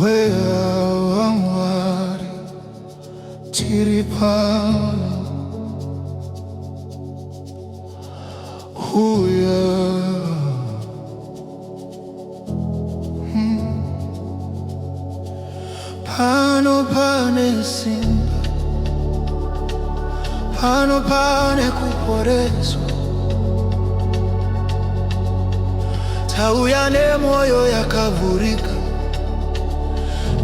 wewawari tiripano huya pano pane simba, pano pane kuporeswa, tauya nemoyo yakavhurika,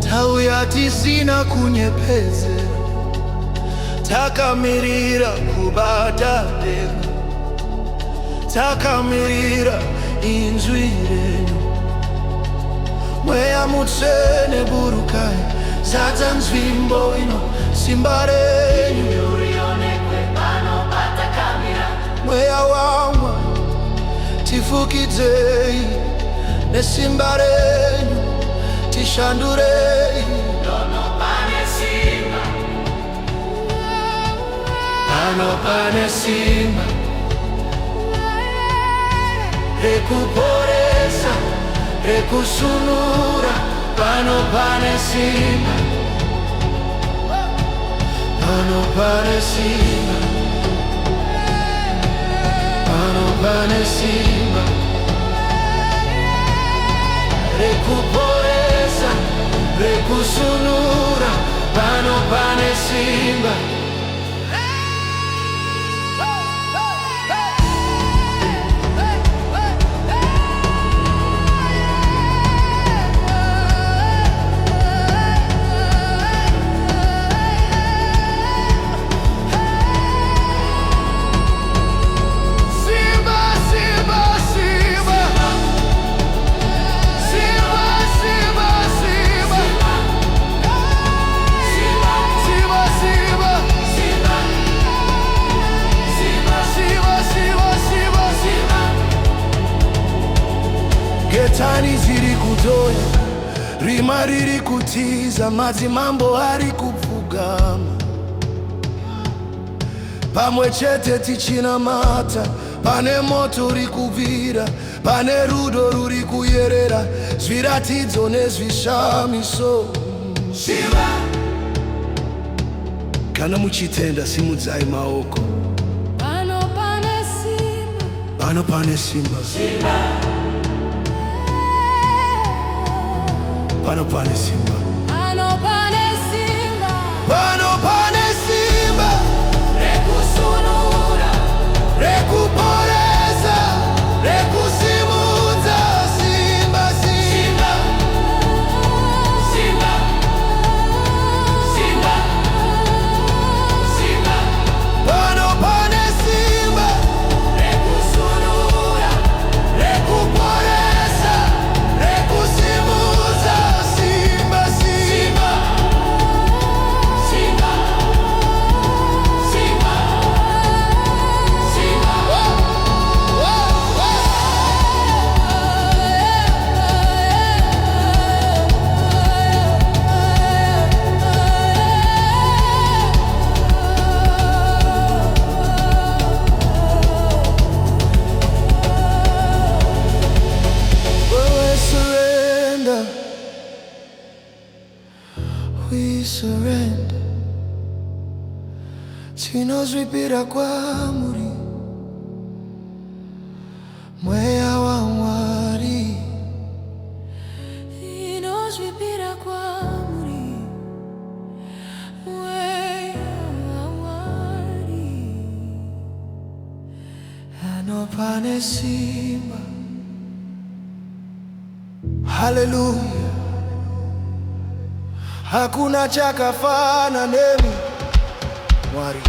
tauya tisina kunyepedzera, takamirira kubata denga, takamirira inzwi renyu. Mweya mutsvene burukai, zadza nzvimbo ino, simba renyu rionekwe pano patakamira. Mweya wamwa tifukidzei, nesimba renyu tishandurei. Pano pane simba, pano pane simba rekuporesa, rekusunura. Pano pane simba, pano pane simba, pano pane simba rekuporesa, rekusunura. Pano pane simba. Getani ziri kutoya, rima riri kutiza, madzimambo ari kupfugama. Pamwe chete tichinamata, pane moto uri kubvira, pane rudo ruri kuyerera, zviratidzo nezvishamiso. Shiva, kana muchitenda simudzai maoko. Pano pane simba, pano pane simba. Shiva, pano pane simba, pano pane simba, pano pane simba rekusunura, rekuporesa, rekusimudza. Simba, simba, simba, simba, simba. Pano pane simba rekusunura, rekuporesa, rekusimudza. Simba, simba, simba, simba, simba. We surrender, we surrender. Tinozvipira kwamuri, mweya waMwari. Tinozvipira kwamuri, mweya waMwari. Pano pane simba. Haleluya, hakuna chakafana nemi Mwari.